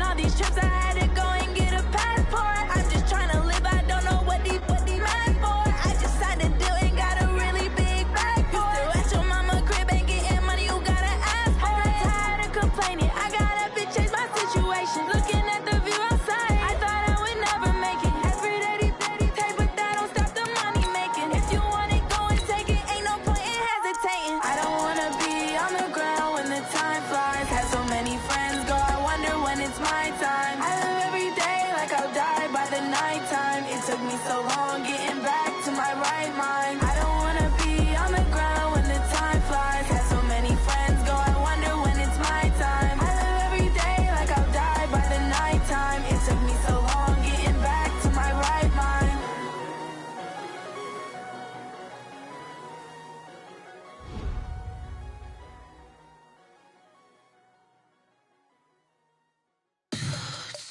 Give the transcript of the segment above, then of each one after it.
all these trips, I had to go and get a passport. I'm just trying to live, I don't know what these mad for. I just signed a deal and got a really big bag for it. You still at your mama crib, ain't getting money, you gotta ask for it. I'm tired of complaining, I gotta bitch change my situation. Looking at the view outside, I thought I would never make it. Every day these take, but that don't stop the money making. If you want it, go and take it, ain't no point in hesitating. I don't wanna be on the ground when the time flies. Had so many friends go, I wonder when it's my time. I live every day like I'll die by the nighttime. It took me so long getting back to my right mind. I don't wanna be on the ground when the time flies. Had so many friends go, I wonder when it's my time. I live every day like I'll die by the nighttime. It took me so long getting back to my right mind.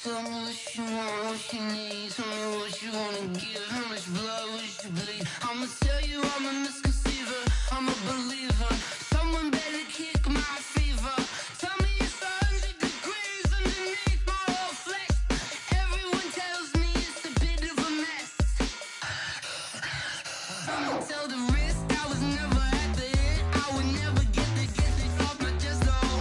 Tell me what you want, what you need. Tell me what you wanna give. How much blood would you bleed? I'ma tell you I'm a misconceiver. I'm a believer. Someone better kick my fever. Tell me it's 100 degrees underneath my whole flesh. Everyone tells me it's a bit of a mess. I'ma tell the risk I was never at the hit. I would never get it off my chest though.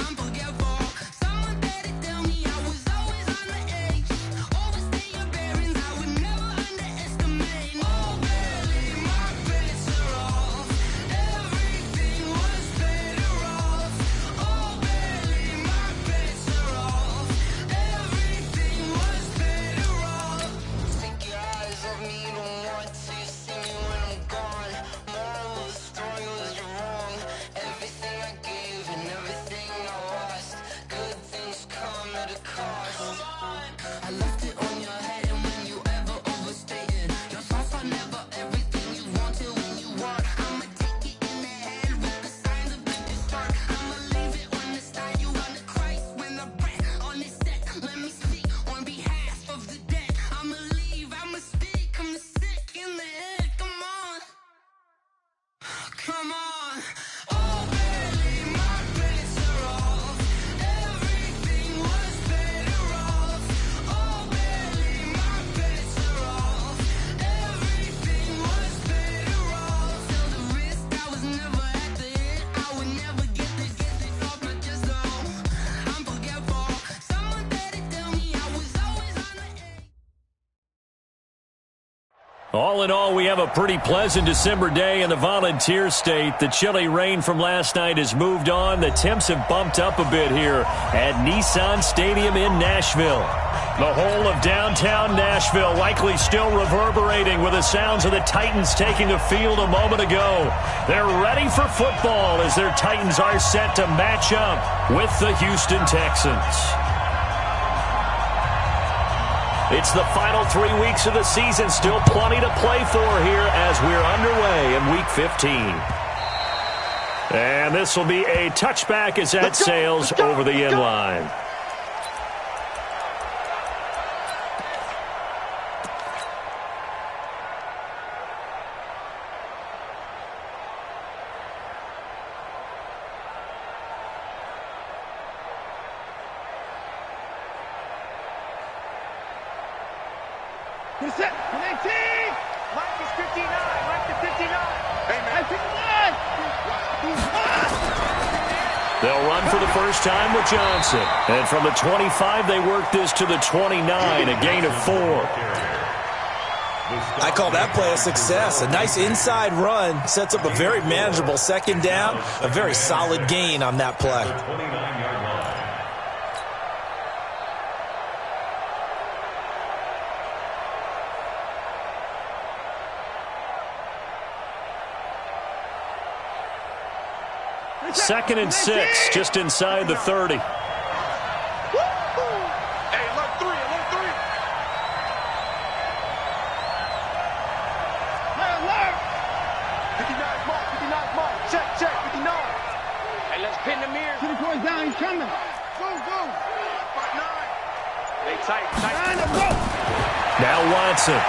I'm forgetful. Someone better tell me I was always on the edge. Always stay your bearings, I would never underestimate. Oh baby, my bets are off. Everything was better off. Oh baby, my bets are off. Everything was better off. Take your eyes off me, you don't want to see me when I'm gone. Moral of the story was you're wrong. Everything I gave and everything I lost. Good things come at a cost. I left it on your head, and when you ever overstated, your thoughts are never everything you wanted when you want. I'ma take it in the head with the signs of the distort. I'ma leave it on the side. You on the Christ when the breath on this set. Let me speak on behalf of the dead. I'ma leave, I'ma speak. I'm the sick in the head. Come on, come on. Oh baby, my bets are off. Everything was better off. Oh baby, my bets are off. Everything was better off. Tell the risk I was never at the hit. I would never get it off my chest though. I'm forgetful. Someone better tell me I was always on the edge. All in all, we have a pretty pleasant December day in the Volunteer State. The chilly rain from last night has moved on. The temps have bumped up a bit here at Nissan Stadium in Nashville. The whole of downtown Nashville likely still reverberating with the sounds of the Titans taking the field a moment ago. They're ready for football as their Titans are set to match up with the Houston Texans. It's the final 3 weeks of the season. Still plenty to play for here as we're underway in Week 15. And this will be a touchback as that sails over the end line. Get set. 19. Mike is 59. Mike is 59. Hey, man. 59. They'll run for the first time with Johnson. And from the 25, they work this to the 29, a gain of 4. I call that play a success. A nice inside run sets up a very manageable second down. A very solid gain on that play. Second and 6, just inside the 30. Hey, alert 3, alert 3. Hey, alert. 59 mark, 59 mark. Check, 59. Hey, let's pin the mirror. Get the boys down, he's coming. Go. 5-9. Hey, tight. Now Watson.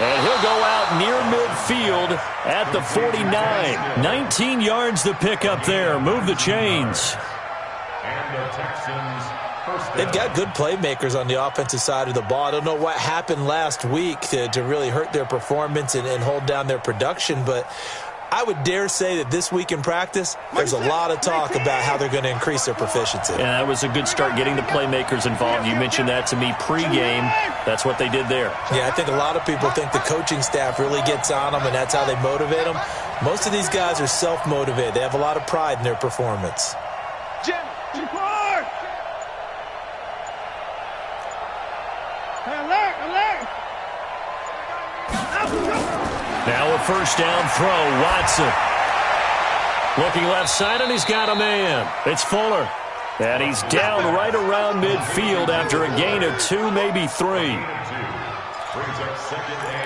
And he'll go out near midfield at the 49. 19 yards to pick up there. Move the chains. They've got good playmakers on the offensive side of the ball. I don't know what happened last week to really hurt their performance and hold down their production, but I would dare say that this week in practice, there's a lot of talk about how they're going to increase their proficiency. Yeah, that was a good start, getting the playmakers involved. You mentioned that to me pregame. That's what they did there. Yeah, I think a lot of people think the coaching staff really gets on them, and that's how they motivate them. Most of these guys are self-motivated. They have a lot of pride in their performance. Now a first down throw, Watson. Looking left side, and he's got a man. It's Fuller. And he's down right around midfield after a gain of 2, maybe 3.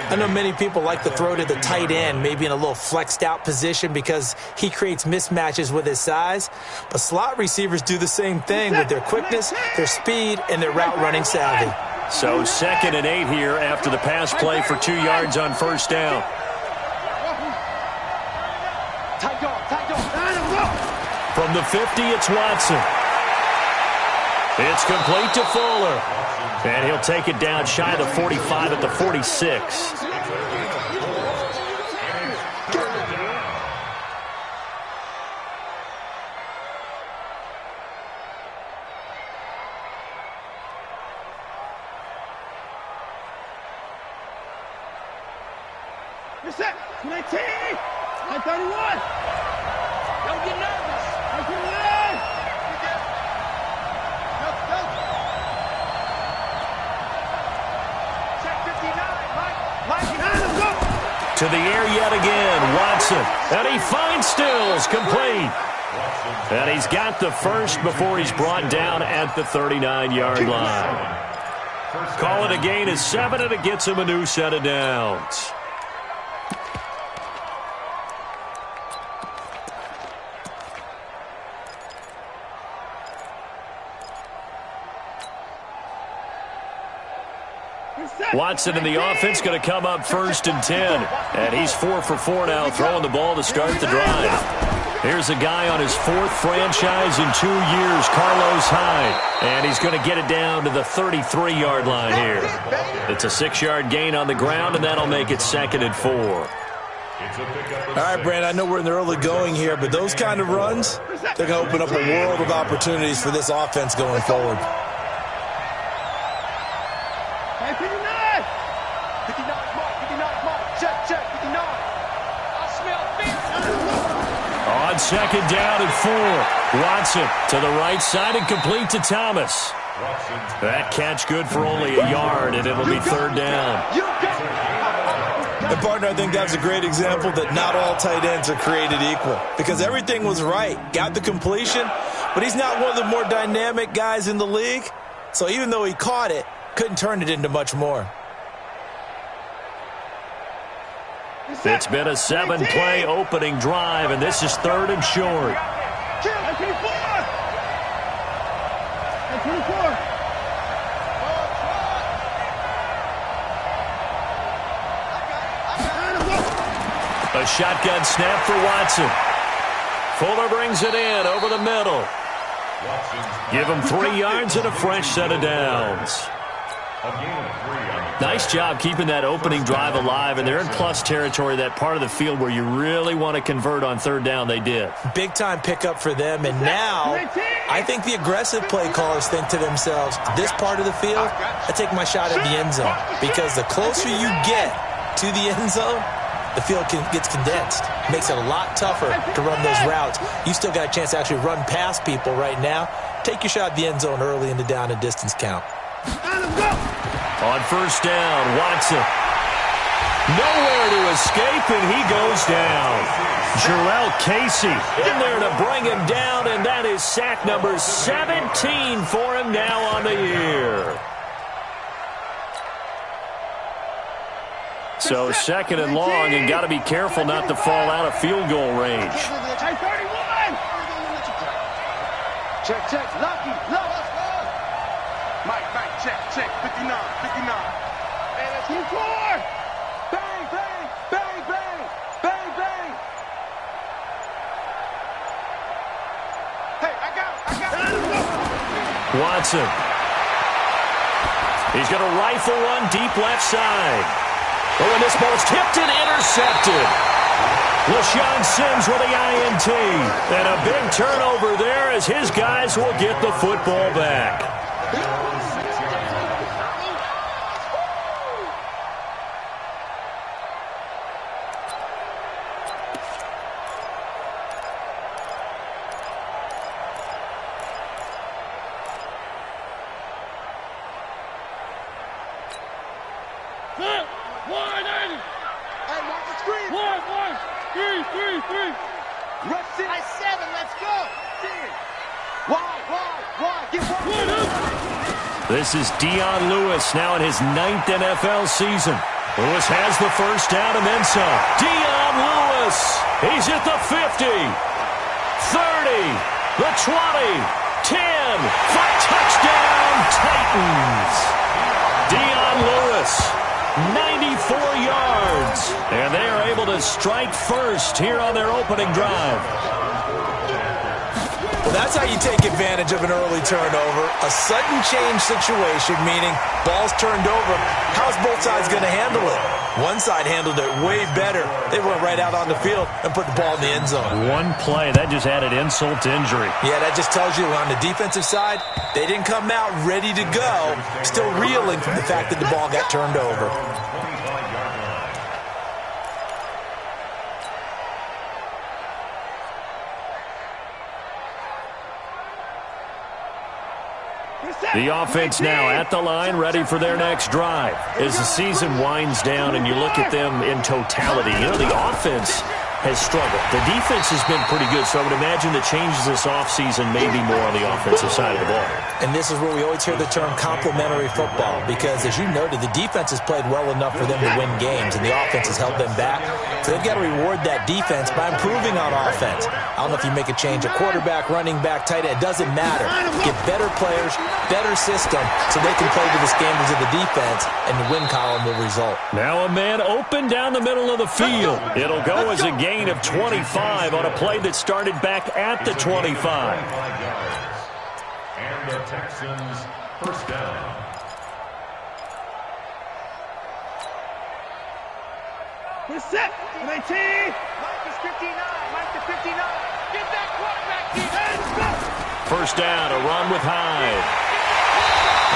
I know many people like to throw to the tight end, maybe in a little flexed out position because he creates mismatches with his size. But slot receivers do the same thing with their quickness, their speed, and their route running savvy. So 2nd and 8 here after the pass play for 2 yards on first down. From the 50, it's Watson. It's complete to Fuller. And he'll take it down shy of the 45 at the 46. You're set. 19. 31. Don't get nervous. To the air yet again, Watson. And he finds Stills, complete. And he's got the first before he's brought down at the 39-yard line. Call it a gain of 7, and it gets him a new set of downs. Watson in the offense going to come up 1st and 10. And he's 4 for 4 now, throwing the ball to start the drive. Here's a guy on his 4th franchise in 2 years, Carlos Hyde. And he's going to get it down to the 33-yard line here. It's a 6-yard gain on the ground, and that'll make it 2nd and 4. All right, Brandon, I know we're in the early going here, but those kind of runs, they're going to open up a world of opportunities for this offense going forward. 2nd down and 4. Watson to the right side and complete to Thomas. That catch good for only a yard, and it'll be 3rd down. And, partner, I think that's a great example that not all tight ends are created equal because everything was right. Got the completion, but he's not one of the more dynamic guys in the league. So even though he caught it, couldn't turn it into much more. It's been a 7-play opening drive, and this is 3rd and short. A shotgun snap for Watson. Fuller brings it in over the middle. Give him 3 yards and a fresh set of downs. Nice job keeping that opening drive alive, and they're in plus territory, that part of the field where you really want to convert on 3rd down. They did. Big-time pickup for them, and now I think the aggressive play callers think to themselves, this part of the field, I take my shot at the end zone, because the closer you get to the end zone, the field gets condensed. Makes it a lot tougher to run those routes. You still got a chance to actually run past people right now. Take your shot at the end zone early in the down and distance count. On 1st down, Watson. Nowhere to escape, and he goes down. Jarrell Casey in there to bring him down, and that is sack number 17 for him now on the year. So 2nd and long, and got to be careful not to fall out of field goal range. Check, Lucky. Mike, check, 59. And it's 4. Bang, bang, bang, bang, bang, bang. Hey, I got it. Watson. He's going to rifle one deep left side. Oh, and this ball's tipped and intercepted. LaShawn Sims with the INT. And a big turnover there as his guys will get the football back. This is Dion Lewis now in his 9th NFL season. Lewis has the first down and then some. Dion Lewis. He's at the 50, 30, the 20, 10 for touchdown Titans. Dion Lewis, 94 yards. And they are able to strike first here on their opening drive. Well, that's how you take advantage of an early turnover. A sudden change situation, meaning ball's turned over. How's both sides going to handle it? One side handled it way better. They went right out on the field and put the ball in the end zone. One play, that just added insult to injury. Yeah, that just tells you on the defensive side, they didn't come out ready to go, still reeling from the fact that the ball got turned over. The offense now at the line, ready for their next drive. As the season winds down and you look at them in totality, you know, the offense has struggled. The defense has been pretty good, so I would imagine the changes this offseason may be more on the offensive side of the ball. And this is where we always hear the term complementary football, because as you noted, the defense has played well enough for them to win games, and the offense has held them back. So they've got to reward that defense by improving on offense. I don't know if you make a change at quarterback, running back, tight end. It doesn't matter. Get better players, better system, so they can play to the standards of the defense, and the win column will result. Now a man open down the middle of the field. It'll go as a gain of 25 on a play that started back at the 25. And the Texans first down. We're set. 19. Mike is 59. Mike to 59. Get that quarterback, defense. First down, a run with Hyde.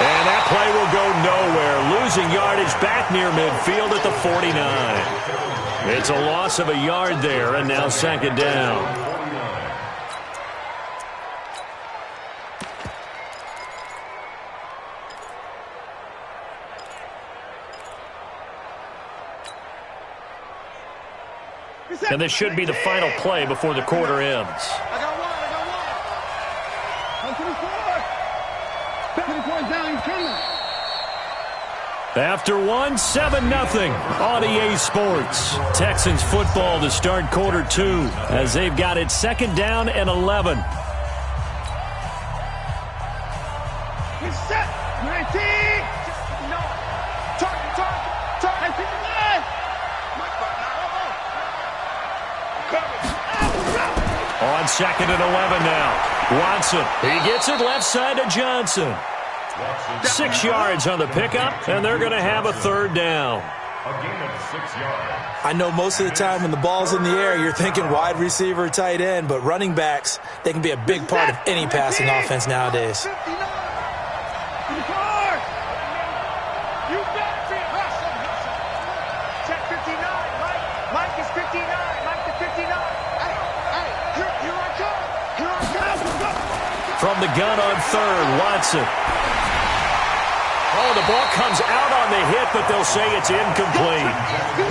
And that play will go nowhere. Losing yardage back near midfield at the 49. It's a loss of a yard there, and now second down. And this should be the final play before the quarter ends. I got one. 24 down, he's coming. After 7-0 on EA Sports. Texans football to start quarter 2 as they've got it second down and 11. He's set. 19. No. Target. 59. On second and 11 now. Watson. He gets it left side to Johnson. 6 yards on the pickup, and they're going to have a third down. A gain of 6 yards. I know most of the time when the ball's in the air, you're thinking wide receiver, tight end, but running backs, they can be a big part of any passing offense nowadays. 59. You got it. Check 59. Mike is 59. Mike to 59. Hey, here I come. From the gun on third, Watson. Oh, the ball comes out on the hit, but they'll say it's incomplete.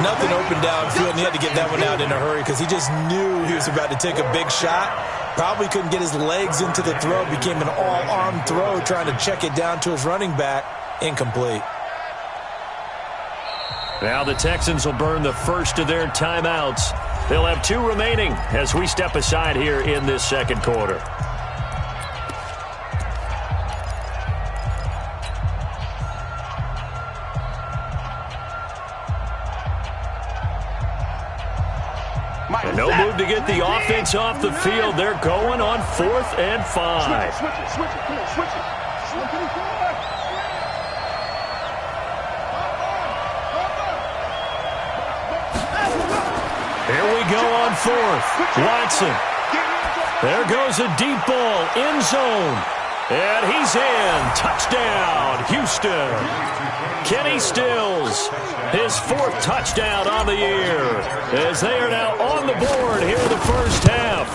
Nothing open downfield, and he had to get that one out in a hurry because he just knew he was about to take a big shot. Probably couldn't get his legs into the throw. Became an all-arm throw trying to check it down to his running back. Incomplete. Now the Texans will burn the first of their timeouts. They'll have 2 remaining as we step aside here in this second quarter. And no move to get the offense off the field. They're going on 4th and 5. Switch it. Come on, switch it. Here we go on fourth. Watson. There goes a deep ball. End zone. And he's in. Touchdown, Houston. Kenny Stills, his fourth touchdown on the year, as they are now on the board here in the first half.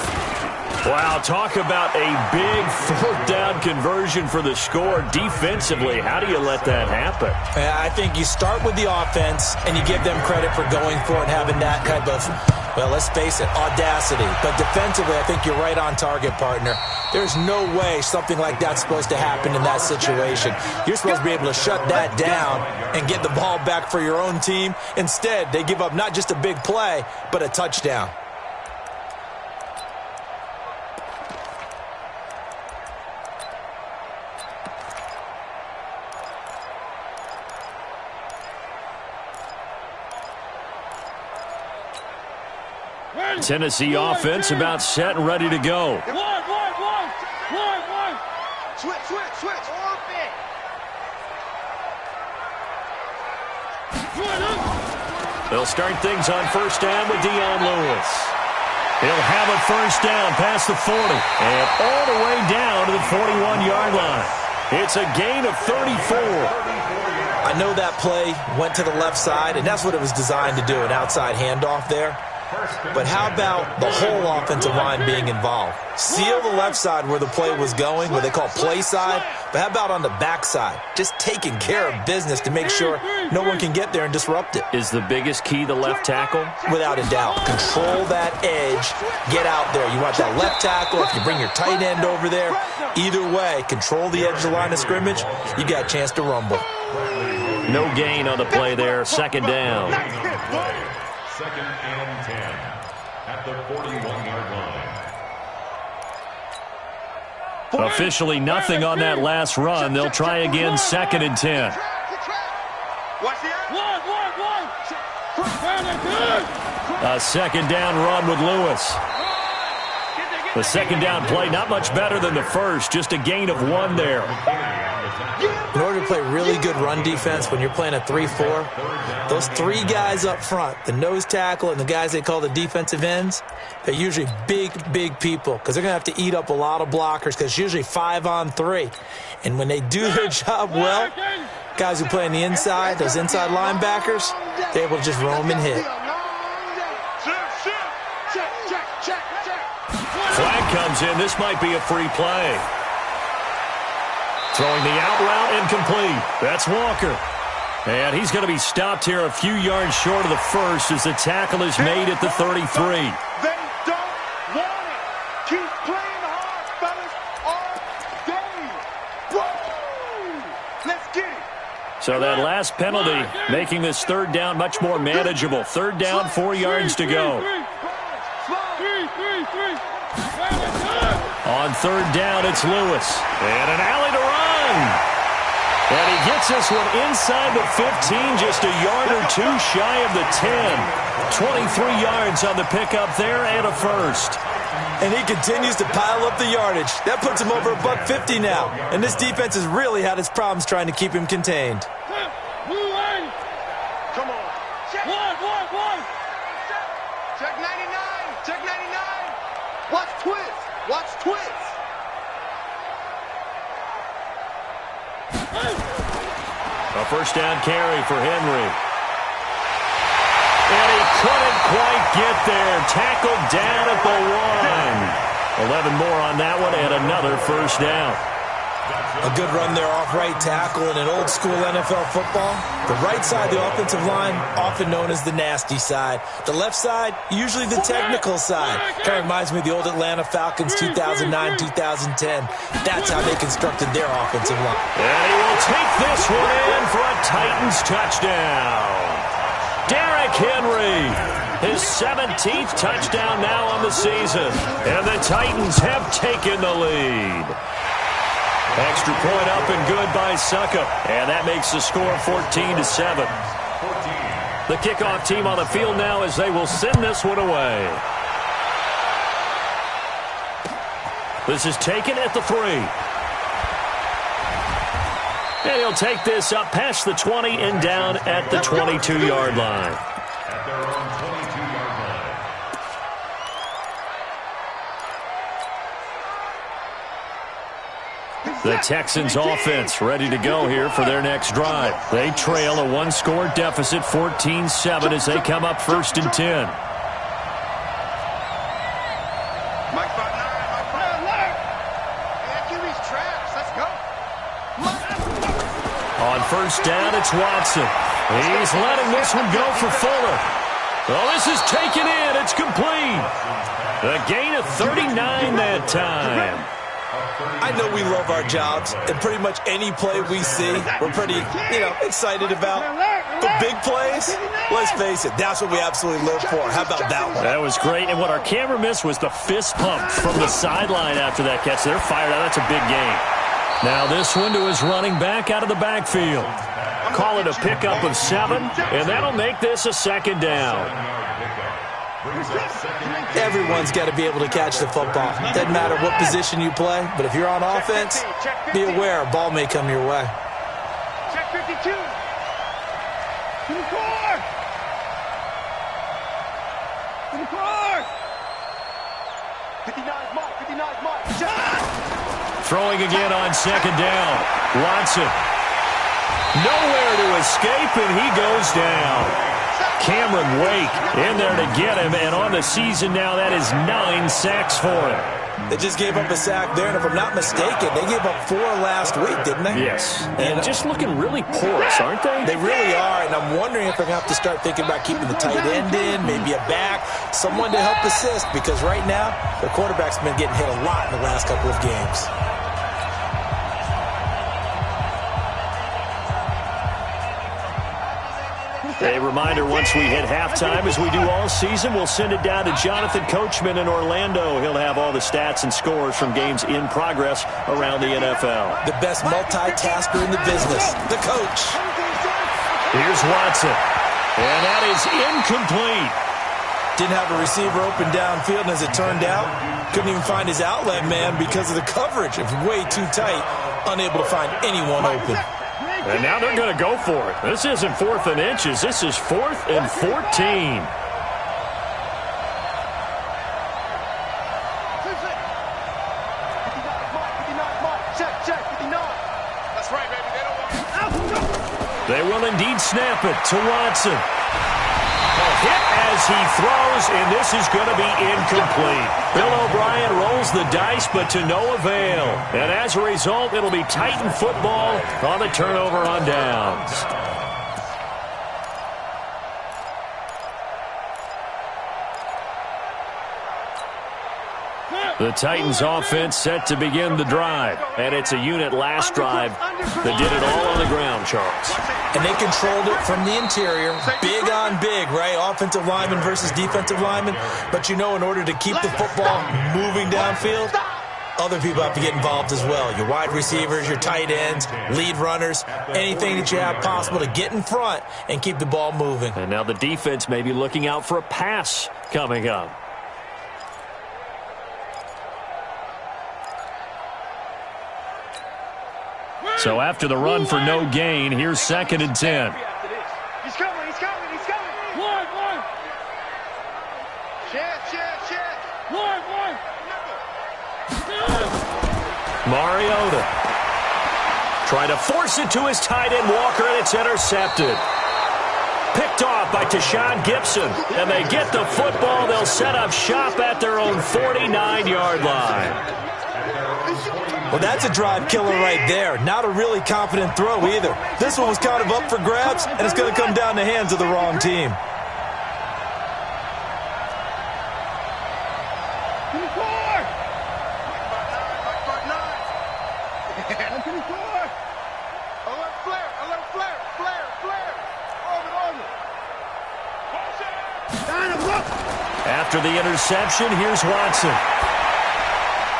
Wow, talk about a big fourth down conversion for the score. Defensively, how do you let that happen? I think you start with the offense, and you give them credit for going for it and having that type of, well, let's face it, audacity. But defensively, I think you're right on target, partner. There's no way something like that's supposed to happen in that situation. You're supposed to be able to shut that down and get the ball back for your own team. Instead, they give up not just a big play, but a touchdown. Tennessee offense about set and ready to go. Switch. They'll start things on first down with Dion Lewis. He'll have a first down past the 40 and all the way down to the 41-yard line. It's a gain of 34. I know that play went to the left side, and that's what it was designed to do, an outside handoff there. But how about the whole offensive line being involved? Seal the left side where the play was going, what they call play side. But how about on the back side? Just taking care of business to make sure no one can get there and disrupt it. Is the biggest key the left tackle? Without a doubt. Control that edge. Get out there. You want that left tackle. If you bring your tight end over there, either way, control the edge of the line of scrimmage. You got a chance to rumble. No gain on the play there. Second down. Second and 10 at the 41-yard line. Officially nothing on that last run. They'll try again, second and 10. A second down run with Lewis. The second down play, not much better than the first, just a gain of 1 there. In order to play really good run defense when you're playing a 3-4, those 3 guys up front, the nose tackle and the guys they call the defensive ends, they're usually big people because they're going to have to eat up a lot of blockers because it's usually 5-on-3. And when they do their job well, guys who play on the inside, those inside linebackers, they're able to just roam and hit. Flag comes in. This might be a free play. Throwing the out route incomplete. That's Walker. And he's going to be stopped here a few yards short of the first as the tackle is made at the 33. They don't want it. Keep playing hard, fellas, all day. Woo! Let's get it. So that last penalty making this third down much more manageable. Third down, 4 yards to go. On third down, it's Lewis. And an alley to run. And he gets this one inside the 15, just a yard or 2 shy of the 10. 23 yards on the pickup there and a first. And he continues to pile up the yardage. That puts him over $150 now. And this defense has really had its problems trying to keep him contained. Come on. Check. One. Check 99. Check 99. Watch twist. Watch twist. A first down carry for Henry. And he couldn't quite get there. Tackled down at the 1. 11 more on that one and another first down. A good run there off right tackle in an old school NFL football. The right side of the offensive line, often known as the nasty side. The left side, usually the technical side. Kind of reminds me of the old Atlanta Falcons 2009-2010. That's how they constructed their offensive line. And he will take this one in for a Titans touchdown. Derrick Henry, his 17th touchdown now on the season. And the Titans have taken the lead. Extra point up and good by Suckup. And that makes the score 14-7. The kickoff team on the field now as they will send this one away. This is taken at the 3. And he'll take this up past the 20 and down at the 22-yard line. At their own 22-yard line. The Texans offense ready to go here for their next drive. They trail a one-score deficit, 14-7, as they come up 1st and 10. On 1st down, it's Watson. He's letting this one go for Fuller. Well, this is taken in. It's complete. A gain of 39 that time. I know we love our jobs, and pretty much any play we see, we're pretty, excited about. But big plays, let's face it, that's what we absolutely live for. How about that one? That was great, and what our camera missed was the fist pump from the sideline after that catch. They're fired out. That's a big game. Now this one to his running back out of the backfield. Call it a pickup of 7, and that'll make this a 2nd down. Everyone's got to be able to catch the football. Doesn't matter what position you play, but if you're on offense, be aware a ball may come your way. Check 52. 54. 54. 59's Mike. 59's Mike. Throwing again on 2nd down. Watson. Nowhere to escape, and he goes down. Cameron Wake in there to get him, and on the season now, that is 9 sacks for him. They just gave up a sack there, and if I'm not mistaken, they gave up 4 last week, didn't they? Yes, and just looking really porous, aren't they? They really are, and I'm wondering if they're going to have to start thinking about keeping the tight end in, maybe a back, someone to help assist, because right now, their quarterback's been getting hit a lot in the last couple of games. A reminder, once we hit halftime, as we do all season, we'll send it down to Jonathan Coachman in Orlando. He'll have all the stats and scores from games in progress around the NFL. The best multitasker in the business, the coach. Here's Watson, and that is incomplete. Didn't have a receiver open downfield, and as it turned out, couldn't even find his outlet man because of the coverage. It was way too tight, unable to find anyone open. And now they're going to go for it. This isn't 4th and inches. This is 4th and 14. They will indeed snap it to Watson. A hit as he throws, and this is going to be incomplete. Bill O'Brien rolls the dice, but to no avail. And as a result, it'll be Titan football on the turnover on downs. The Titans offense set to begin the drive. And it's a unit last drive that did it all on the ground, Charles. And they controlled it from the interior. Big on big, right? Offensive lineman versus defensive lineman. But in order to keep the football moving downfield, other people have to get involved as well. Your wide receivers, your tight ends, lead runners, anything that you have possible to get in front and keep the ball moving. And now the defense may be looking out for a pass coming up. So after the run for no gain, here's 2nd and 10. He's coming, he's coming, he's coming. One. Check. One. Mariota. Trying to force it to his tight end, Walker, and it's intercepted. Picked off by Tashawn Gibson. And they get the football. They'll set up shop at their own 49-yard line. Well, that's a drive killer right there. Not a really confident throw either. This one was kind of up for grabs, and it's going to come down the hands of the wrong team. After the interception, here's Watson.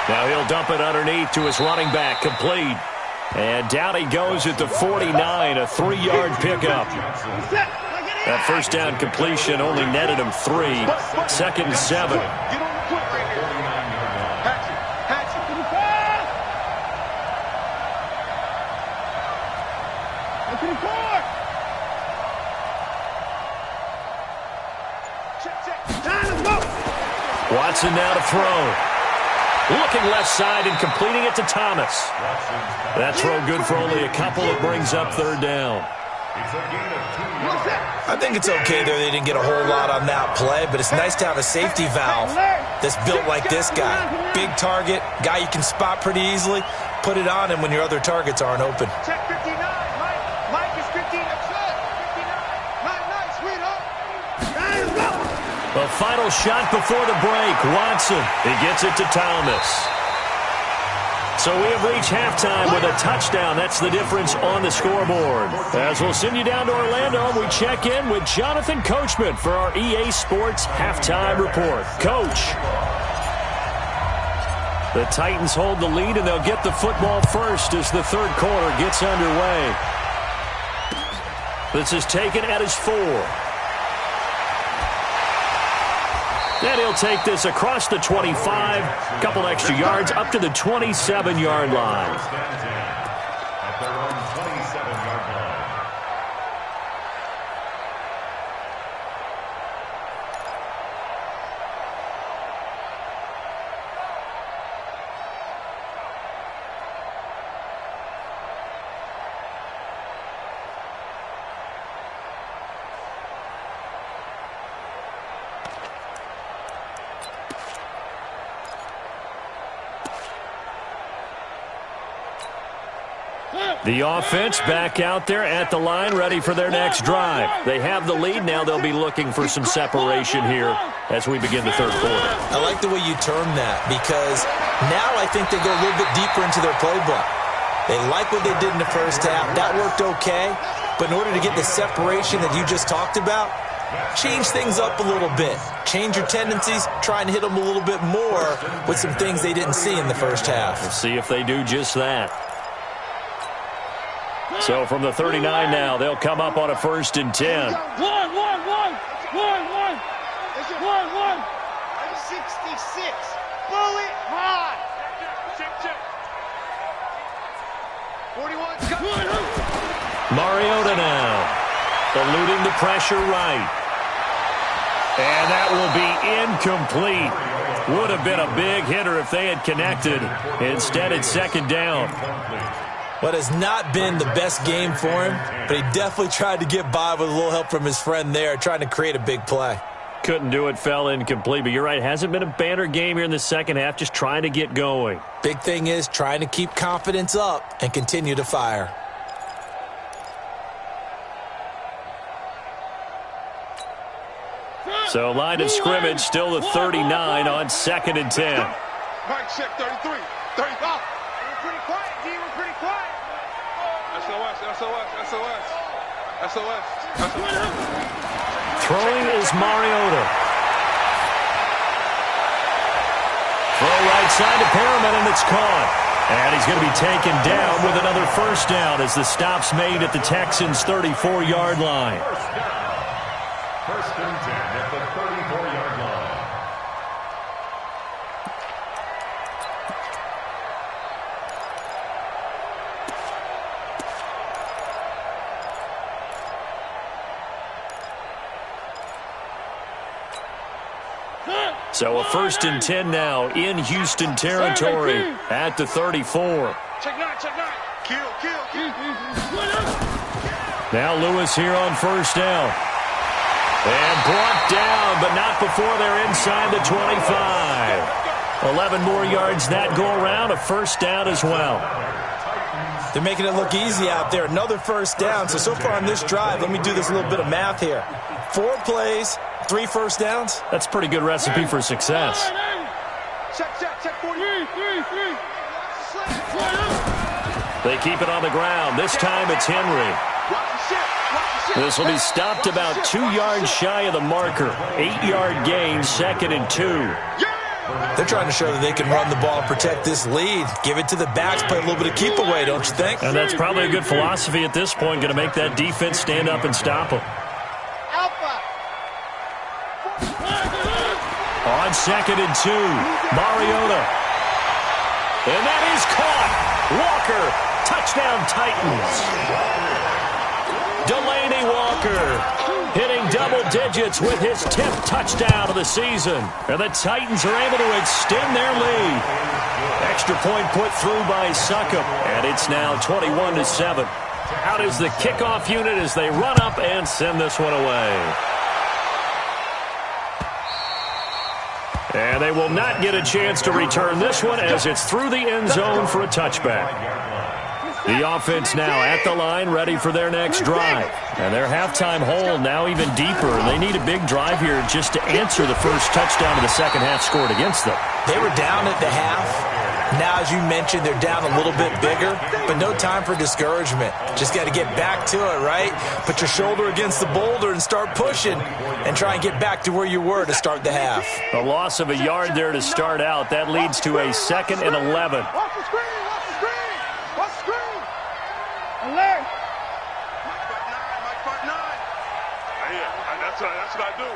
Now he'll dump it underneath to his running back, complete. And down he goes at the 49, a 3-yard pickup. That first down completion only netted him 3. 2nd and 7. Watson now to throw. Looking left side and completing it to Thomas. That throw good for only a couple. It brings up third down. I think it's okay there they didn't get a whole lot on that play, but it's nice to have a safety valve that's built like this guy. Big target, guy you can spot pretty easily. Put it on him when your other targets aren't open. Check 59. Mike is 15. Upset. 59. Sweetheart. The final shot before the break. Watson. He gets it to Thomas. So we have reached halftime with a touchdown. That's the difference on the scoreboard. As we'll send you down to Orlando, we check in with Jonathan Coachman for our EA Sports Halftime Report. Coach. The Titans hold the lead, and they'll get the football first as the third quarter gets underway. This is taken at his 4. And he'll take this across the 25, couple extra yards up to the 27-yard line. At their own 27-yard line. The offense back out there at the line, ready for their next drive. They have the lead. Now they'll be looking for some separation here as we begin the third quarter. I like the way you term that because now I think they go a little bit deeper into their playbook. They like what they did in the first half. That worked okay. But in order to get the separation that you just talked about, change things up a little bit. Change your tendencies. Try and hit them a little bit more with some things they didn't see in the first half. We'll see if they do just that. So from the 39 now, they'll come up on a 1st and 10. 1. 66. Bullet high. Check. 41. Mariota now, eluding the pressure right. And that will be incomplete. Would have been a big hitter if they had connected. Instead, it's second down. What has not been the best game for him, but he definitely tried to get by with a little help from his friend there, trying to create a big play. Couldn't do it, fell incomplete. But you're right, hasn't been a banner game here in the second half, just trying to get going. Big thing is trying to keep confidence up and continue to fire. So line of scrimmage, still the 39 on 2nd and 10. Mike, check 33. 35. We're pretty quiet, D. We're pretty quiet. SOS. Throwing is Mariota. Throw right side to Perriman, and it's caught. And he's going to be taken down with another first down as the stop's made at the Texans' 34-yard line. First and 10 at the 34-yard line. So a 1st and 10 now in Houston territory at the 34. Check 9. Kill. Now Lewis here on 1st down. And brought down, but not before they're inside the 25. 11 more yards that go around, a 1st down as well. They're making it look easy out there. Another 1st down. So far on this drive, let me do this little bit of math here. 4 plays, 3 1st downs. That's a pretty good recipe for success. Check 43. They keep it on the ground. This time it's Henry. This will be stopped about 2 yards shy of the marker. 8-yard gain, 2nd and 2. They're trying to show that they can run the ball and protect this lead. Give it to the backs, play a little bit of keep away, don't you think? And that's probably a good philosophy at this point, going to make that defense stand up and stop them. On 2nd and 2, Mariota. And that is caught. Walker, touchdown Titans. Delaney Walker hitting double digits with his 10th touchdown of the season. And the Titans are able to extend their lead. Extra point put through by Succop, and it's now 21-7. Out is the kickoff unit as they run up and send this one away. And they will not get a chance to return this one as it's through the end zone for a touchback. The offense now at the line, ready for their next drive. And their halftime hole now even deeper. And they need a big drive here just to answer the first touchdown of the second half scored against them. They were down at the half. Now, as you mentioned, they're down a little bit bigger, but no time for discouragement. Just got to get back to it, right? Put your shoulder against the boulder and start pushing and try and get back to where you were to start the half. A loss of a yard there to start out. That leads to a 2nd and 11. Watch the screen! Watch the screen! Watch the screen! Alert! Mike Part 9. Yeah, that's what I do.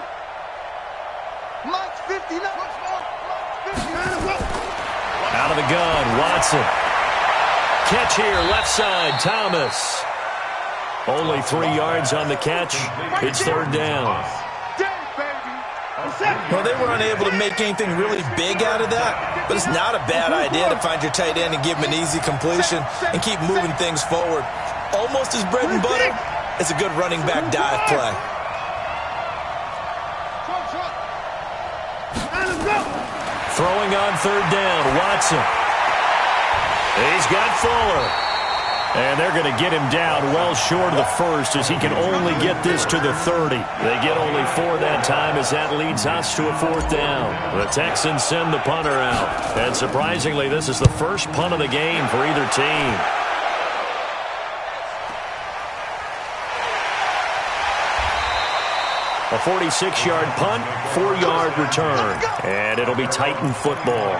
Mike's 59. Mike's 59. Out of the gun, Watson. Catch here, left side, Thomas. Only 3 yards on the catch. It's 3rd down. Well, they were unable to make anything really big out of that, but it's not a bad idea to find your tight end and give him an easy completion and keep moving things forward. Almost as bread and butter, it's a good running back dive play. Throwing on 3rd down, Watson. He's got Fuller. And they're going to get him down well short of the first as he can only get this to the 30. They get only 4 that time as that leads us to a 4th down. The Texans send the punter out. And surprisingly, this is the first punt of the game for either team. A 46-yard punt, 4-yard return. And it'll be Titan football.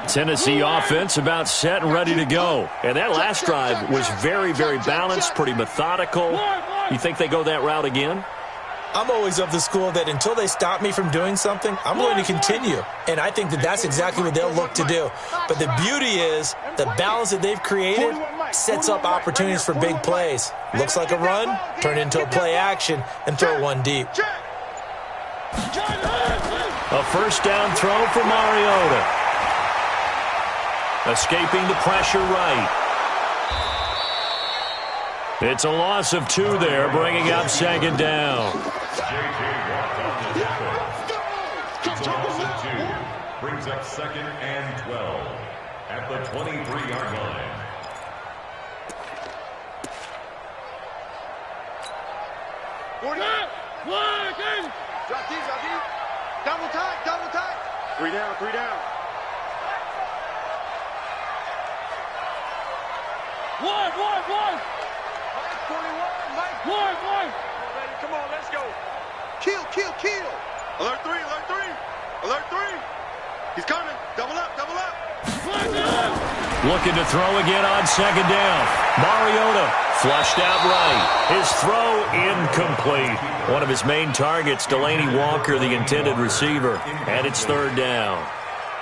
Tennessee offense about set and ready to go. And that last drive was very, very balanced, pretty methodical. You think they go that route again? I'm always of the school that until they stop me from doing something, I'm going to continue. And I think that that's exactly what they'll look to do. But the beauty is the balance that they've created sets up opportunities for big plays. Looks like a run, turn into a play action, and throw one deep. A 1st down throw for Mariota. Escaping the pressure right. It's a loss of 2 there, bringing up 2nd down. Brings up 2nd and 12 at the 23-yard line. Drop deep. Double tight. 3 down. One. Mike 41, Mike. One. Come on, let's go. Kill. Alert 3. He's coming. Double up. Looking to throw again on 2nd down. Mariota flushed out right. His throw incomplete. One of his main targets, Delaney Walker, the intended receiver. And it's 3rd down.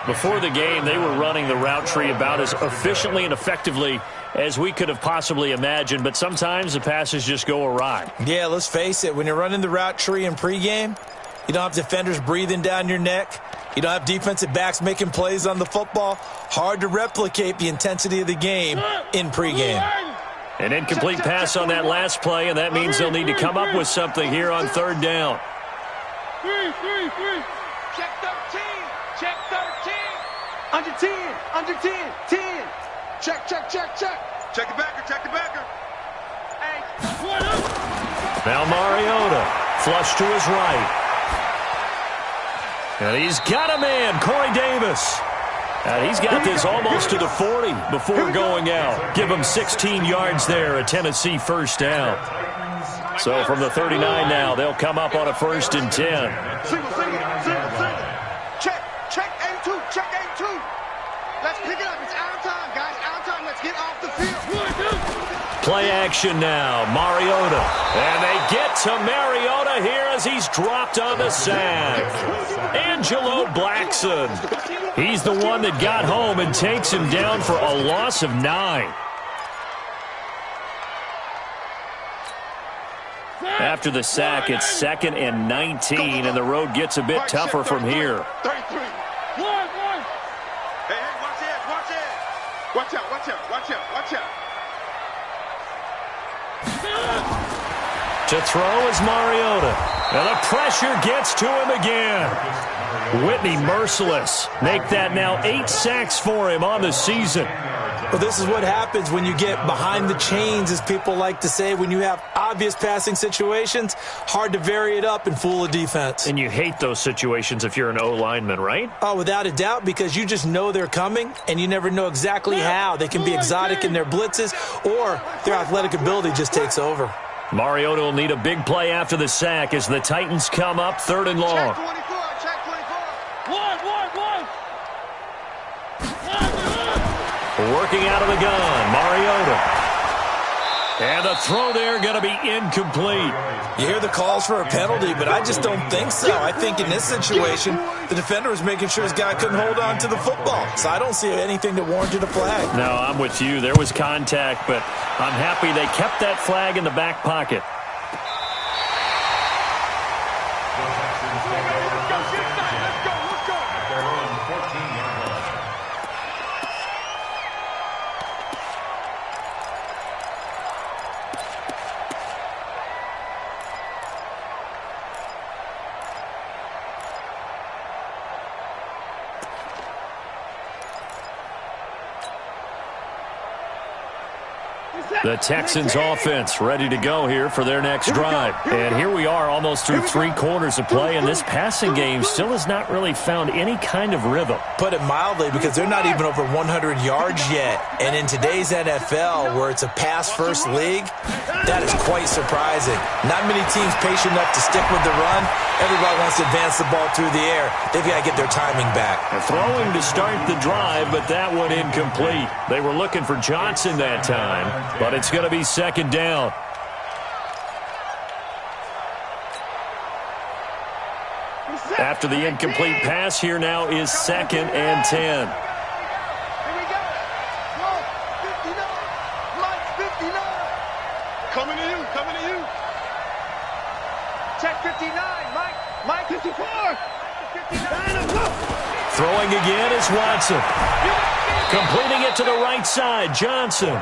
Before the game, they were running the route tree about as efficiently and effectively as we could have possibly imagined, but sometimes the passes just go awry. Yeah, let's face it. When you're running the route tree in pregame, you don't have defenders breathing down your neck. You don't have defensive backs making plays on the football. Hard to replicate the intensity of the game in pregame. An incomplete pass on that last play, and that means they'll need to come up with something here on 3rd down. Check 13. Under 10. 10. Check. Check the backer. Hey. Now Mariota, flush to his right. And he's got a man, Corey Davis. And he's got this almost to the 40 before going out. Give him 16 yards there, a Tennessee 1st down. So from the 39 now, they'll come up on a 1st and 10. Single. Check A2. Let's pick it up. It's our time, guys. Our time. Let's get off the field. Play action now. Mariota. And they get to Mariota here as he's dropped on the sack. Angelo Blackson. He's the one that got home and takes him down for a loss of 9. After the sack, it's 2nd and 19, and the road gets a bit tougher from here. 33. Hey, watch it, watch it. Watch out, watch out, watch out, watch out. To throw is Mariota. And the pressure gets to him again. Whitney merciless. Make that now 8 sacks for him on the season. Well, this is what happens when you get behind the chains, as people like to say. When you have obvious passing situations, hard to vary it up and fool a defense. And you hate those situations if you're an O-lineman, right? Oh, without a doubt, because you just know they're coming, and you never know exactly how. They can be exotic in their blitzes, or their athletic ability just takes over. Mariota will need a big play after the sack as the Titans come up 3rd and long. Check 24, check 24. One. Working out of the gun, Mariota. And the throw there going to be incomplete. You hear the calls for a penalty, but I just don't think so. I think in this situation, the defender was making sure his guy couldn't hold on to the football. So I don't see anything that warranted a flag. No, I'm with you. There was contact, but I'm happy they kept that flag in the back pocket. The Texans offense ready to go here for their next drive. And here we are almost through 3 quarters of play, and this passing game still has not really found any kind of rhythm. Put it mildly, because they're not even over 100 yards yet. And in today's NFL, where it's a pass-first league, that is quite surprising. Not many teams patient enough to stick with the run. Everybody wants to advance the ball through the air. They've got to get their timing back. Throwing to start the drive, but that one incomplete. They were looking for Johnson that time, but it's going to be 2nd down. After the incomplete pass, here now is 2nd and 10. Here we go. 59. Mike, 59. Coming to you, coming to you. Check 59, Mike. Mike, 54. 59. Throwing again is Watson. Completing it to the right side, Johnson.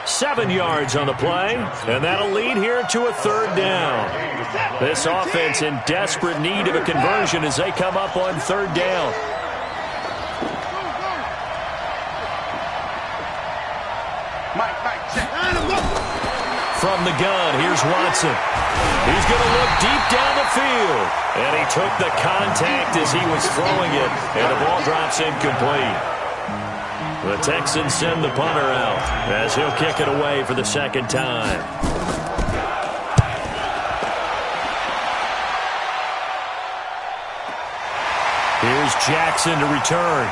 7 yards on the play, and that'll lead here to a 3rd down. This offense in desperate need of a conversion as they come up on 3rd down. Mike, check. From the gun, here's Watson. He's going to look deep down the field. And he took the contact as he was throwing it, and the ball drops incomplete. The Texans send the punter out as he'll kick it away for the 2nd time. Here's Jackson to return.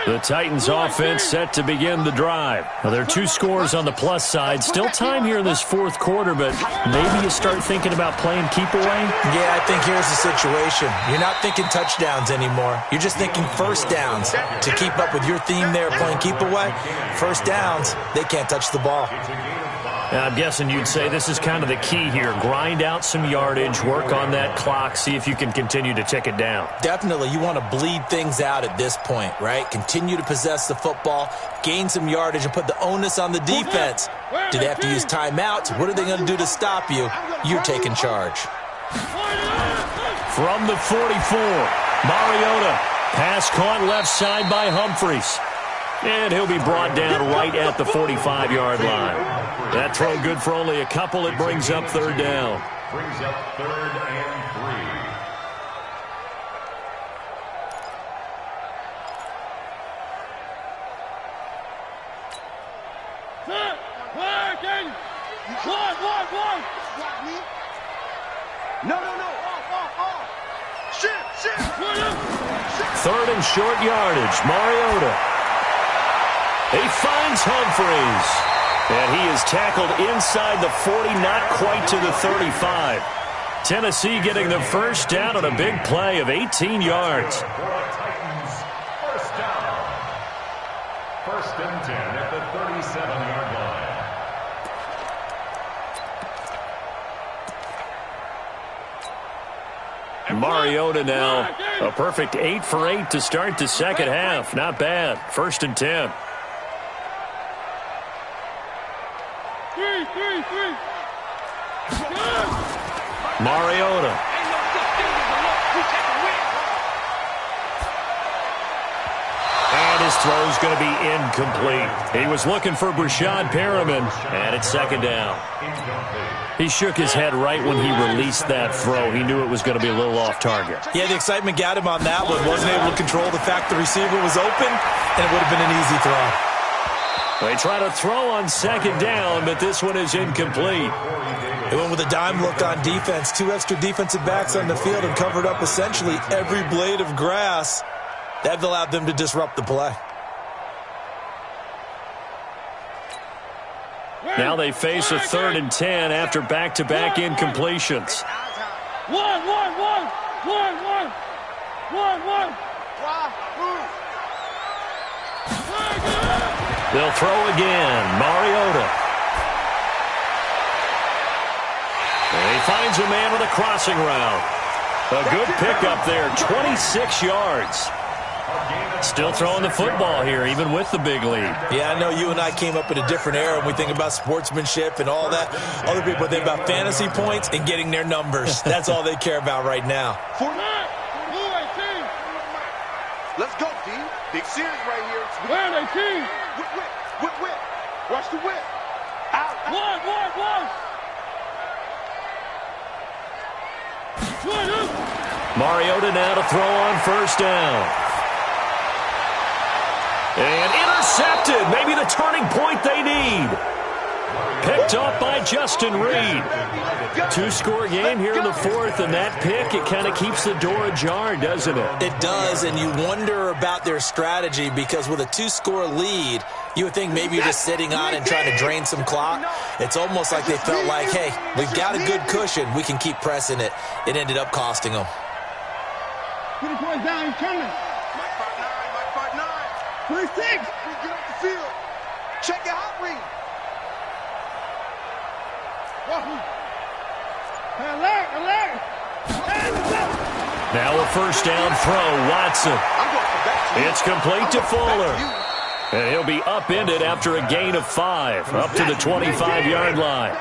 The Titans offense set to begin the drive. Now, there are 2 scores on the plus side. Still time here in this 4th quarter, but maybe you start thinking about playing keep away? Yeah, I think here's the situation. You're not thinking touchdowns anymore. You're just thinking first downs. To keep up with your theme there, playing keep away, first downs, they can't touch the ball. Now, I'm guessing you'd say this is kind of the key here. Grind out some yardage, work on that clock, see if you can continue to tick it down. Definitely, you want to bleed things out at this point, right? Continue to possess the football, gain some yardage, and put the onus on the defense. Do they have to use timeouts? What are they going to do to stop you? You're taking charge. From the 44, Mariota. Pass caught left side by Humphries. And he'll be brought down right at the 45-yard line. That throw good for only a couple. It brings up 3rd down. Brings up 3rd and 3. 3rd and short yardage. Mariota. He finds Humphreys. And he is tackled inside the 40, not quite to the 35. Tennessee getting the first down on a big play of 18 yards. Titans, first down. 1st and 10 at the 37-yard line. Mariota now, a perfect 8 for 8 to start the second half. Not bad. 1st and 10. Mariota. And his throw is going to be incomplete. He was looking for Brashad Perriman, and it's 2nd down. He shook his head right when he released that throw. He knew it was going to be a little off target. Yeah, the excitement got him on that one. Wasn't able to control the fact the receiver was open, and it would have been an easy throw. They try to throw on 2nd down, but this one is incomplete. It went with a dime look on defense. 2 extra defensive backs on the field and covered up essentially every blade of grass. That allowed them to disrupt the play. Now they face a 3rd and 10 after back-to-back incompletions. One. They'll throw again. Mariota. And he finds a man with a crossing route. A good pickup there, 26 yards. Still throwing the football here, even with the big lead. Yeah, I know you and I came up in a different era and we think about sportsmanship and all that. Other people think about fantasy points and getting their numbers. That's all they care about right now. Let's go, D. Big series right here. Where they team? Whip. Watch the whip. Out. One. Mariota now to throw on 1st down. And intercepted. Maybe the turning point they need. Picked up by Justin Reed. 2-score game here in the 4th, and that pick, it kind of keeps the door ajar, doesn't it? It does, and you wonder about their strategy because with a 2-score lead, you would think maybe you're just sitting on and trying to drain some clock. It's almost like they felt like, hey, we've got a good cushion. We can keep pressing it. It ended up costing them. Put the boys down. He's coming. Mike 5'9". 36. Get off the field. Check your hot read. Alert. Now a 1st down throw, Watson. It's complete to Fuller. And he'll be upended after a gain of 5, up to the 25-yard line.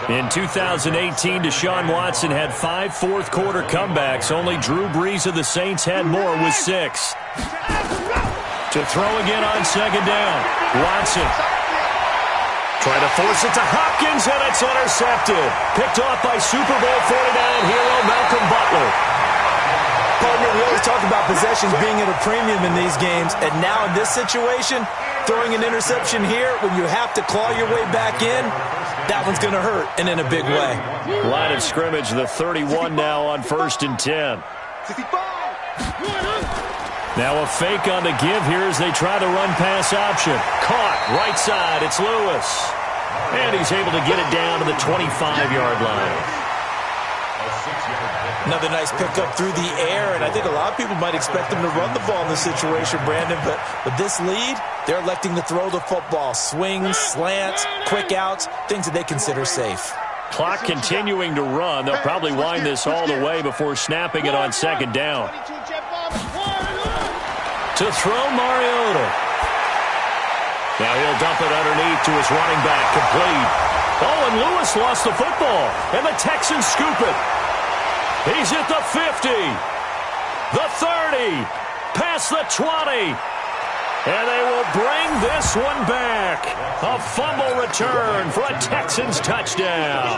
In 2018, Deshaun Watson had 5 fourth-quarter comebacks. Only Drew Brees of the Saints had more with 6. To throw again on 2nd down, Watson. Trying to force it to Hopkins, and it's intercepted. Picked off by Super Bowl 49 hero Malcolm Butler. Partner, we always talk about possessions being at a premium in these games, and now in this situation, throwing an interception here when you have to claw your way back in, that one's going to hurt, and in a big way. Line of scrimmage, the 31 now on 1st and 10. Now a fake on the give here as they try to run pass option. Caught, right side, it's Lewis. And he's able to get it down to the 25-yard line. Another nice pickup through the air, and I think a lot of people might expect them to run the ball in this situation, Brandon, but with this lead, they're electing to throw the football. Swings, slants, quick outs, things that they consider safe. Clock continuing to run. They'll probably wind this all the way before snapping it on 2nd down. To throw Mariota. Now he'll dump it underneath to his running back, complete. Oh, and Lewis lost the football, and the Texans scoop it. He's at the 50, the 30, past the 20, and they will bring this one back. A fumble return for a Texans touchdown.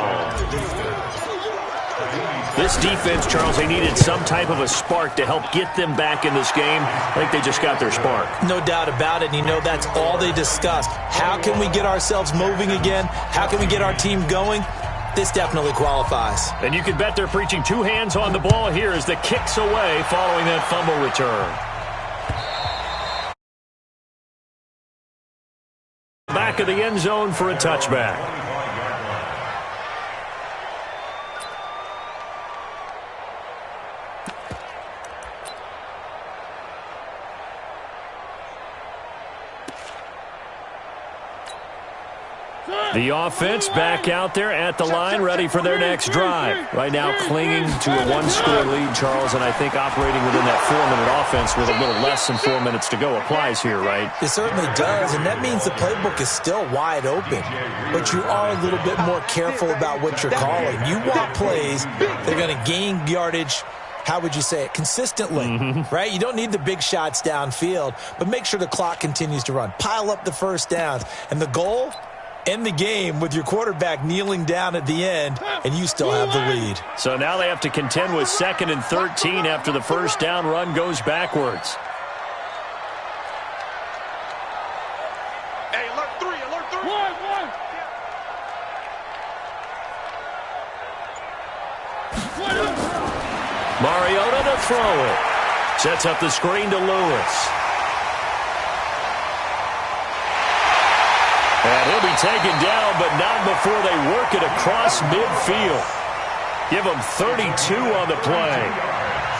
This defense, Charles, they needed some type of a spark to help get them back in this game. I think they just got their spark. No doubt about it, and you know that's all they discussed. How can we get ourselves moving again? How can we get our team going? this definitely qualifies. And you can bet they're preaching two hands on the ball here as the kick's away following that fumble return. Back of the end zone for a touchback. The offense back out there at the line, ready for their next drive. Right now clinging to a one-score lead, Charles, and I think operating within that 4-minute offense with a little less than 4 minutes to go applies here, right? It certainly does, and that means the playbook is still wide open. But you are a little bit more careful about what you're calling. You want plays that are going to gain yardage, how would you say it, consistently, right? You don't need the big shots downfield, but make sure the clock continues to run. Pile up the first downs, and the goal, end the game with your quarterback kneeling down at the end, and you still have the lead. So now they have to contend with 2nd and 13 after the first down run goes backwards. Hey, alert 3, alert 3. Mariota to throw it. Sets up the screen to Lewis. And he'll be taken down, but not before they work it across midfield. Give them 32 on the play.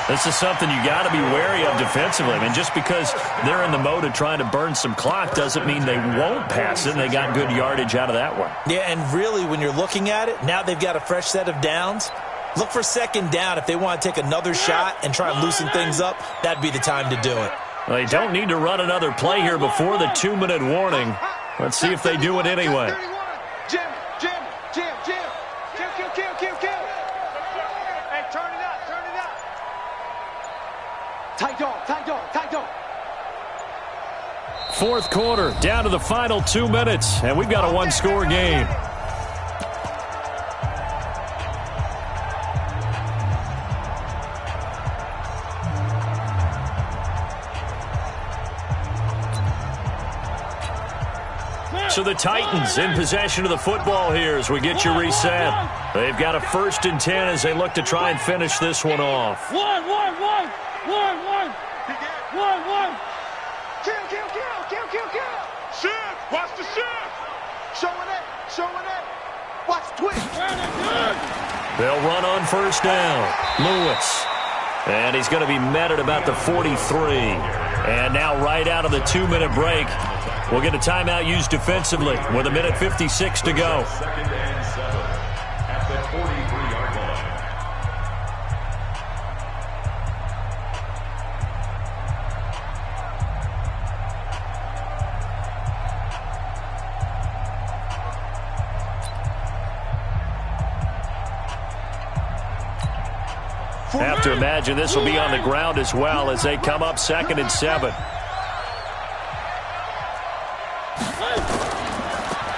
This is something you got to be wary of defensively. I mean, just because they're in the mode of trying to burn some clock doesn't mean they won't pass it. And they got good yardage out of that one. Yeah, and really, when you're looking at it, now they've got a fresh set of downs. Look for 2nd down. If they want to take another shot and try and loosen things up, that'd be the time to do it. Well, they don't need to run another play here before the 2-minute warning. Let's see if they do it anyway. Jim. Kill. Hey, turn it up. Tight dog. Fourth quarter, down to the final 2 minutes, and we've got a one-score game. So the Titans in possession of the football here as we get you reset. They've got a 1st and 10 as they look to try and finish this one off. One. Kill. Shift. Watch the shift. Showing it. Watch twist. They'll run on first down. Lewis. And he's going to be met at about the 43. And now right out of the 2-minute break, we'll get a timeout used defensively with 1:56 to go. 2nd and 7 at the 43-yard line. Have to imagine this will be on the ground as well as they come up 2nd and 7.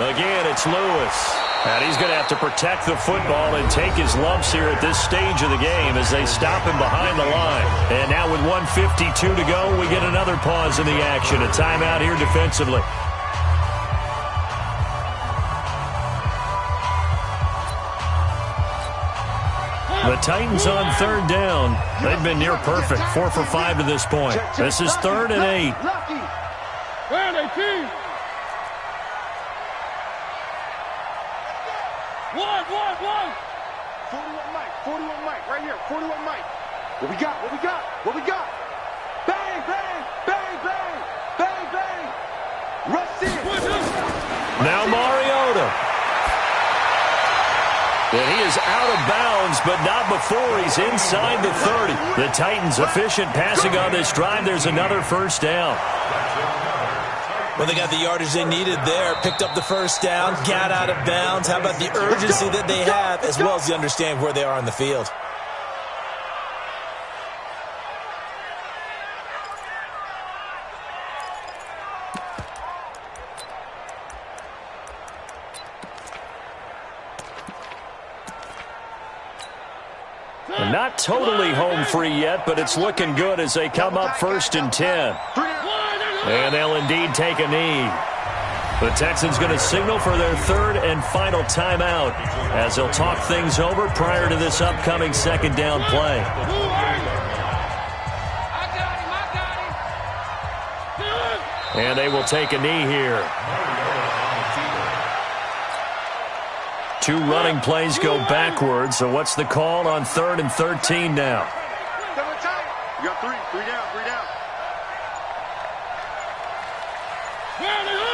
Again, it's Lewis. And he's going to have to protect the football and take his lumps here at this stage of the game as they stop him behind the line. And now with 1:52 to go, we get another pause in the action. A timeout here defensively. The Titans on 3rd down. They've been near perfect. 4 for 5 to this point. This is 3rd and 8. Where they keep? One. 41 Mike, right here. 41 Mike. What we got? Bang. Rush in. Now Mariota. And he is out of bounds, but not before he's inside the 30. The Titans efficient passing on this drive. There's another first down. Well, they got the yardage they needed there, picked up the first down, got out of bounds. How about the urgency that they have, as well as the understanding where they are on the field? Not totally home free yet, but it's looking good as they come up 1st and 10. And they'll indeed take a knee. The Texans going to signal for their third and final timeout as they'll talk things over prior to this upcoming second down play. And they will take a knee here. 2 running plays go backwards, so what's the call on 3rd and 13 now? You got 3 down, 3 down.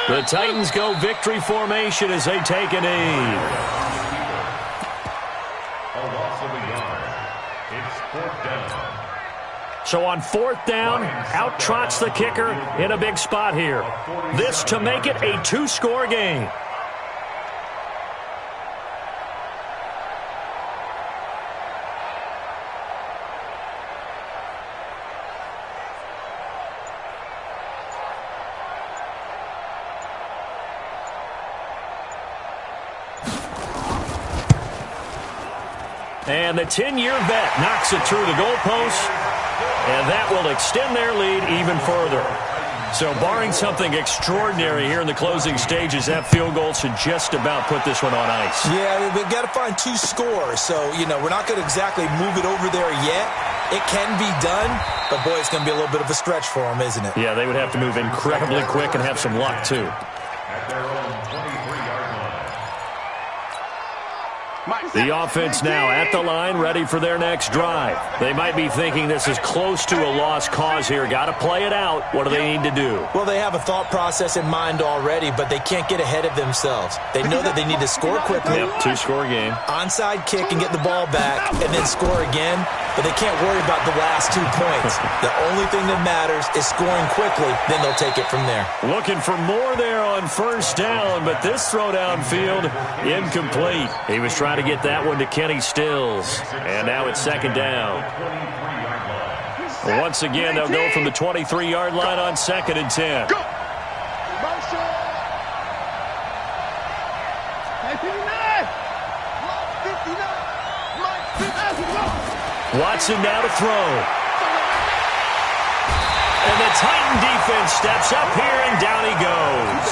The Titans go victory formation as they take a knee. A loss of a yard. It's 4th down. So on 4th down, out trots the kicker in a big spot here. This to make it a 2-score game. And the 10-year vet knocks it through the goalpost, and that will extend their lead even further. So barring something extraordinary here in the closing stages, that field goal should just about put this one on ice. Yeah, we've got to find 2 scores. So, we're not going to exactly move it over there yet. It can be done, but, boy, it's going to be a little bit of a stretch for them, isn't it? Yeah, they would have to move incredibly quick and have some luck, too. At their own 23-yard line. The offense now at the line, ready for their next drive. They might be thinking this is close to a lost cause here. Got to play it out. What do they need to do? Well, they have a thought process in mind already, but they can't get ahead of themselves. They know that they need to score quickly. Yep, 2-score game. Onside kick and get the ball back and then score again, but they can't worry about the last 2 points. The only thing that matters is scoring quickly, then they'll take it from there. Looking for more there on 1st down, but this throw downfield, incomplete. He was trying to get that one to Kenny Stills, and now it's 2nd down. Once again, they'll go from the 23-yard line on 2nd and 10. Go! Motion! 59! Watson now to throw. And the Titan defense steps up here, and down he goes.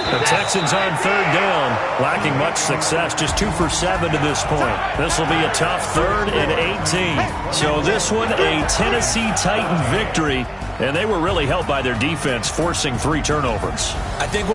The Texans on 3rd down, lacking much success, just 2 for 7 to this point. This will be a tough 3rd and 18. So this one, a Tennessee Titan victory, and they were really helped by their defense, forcing 3 turnovers. I think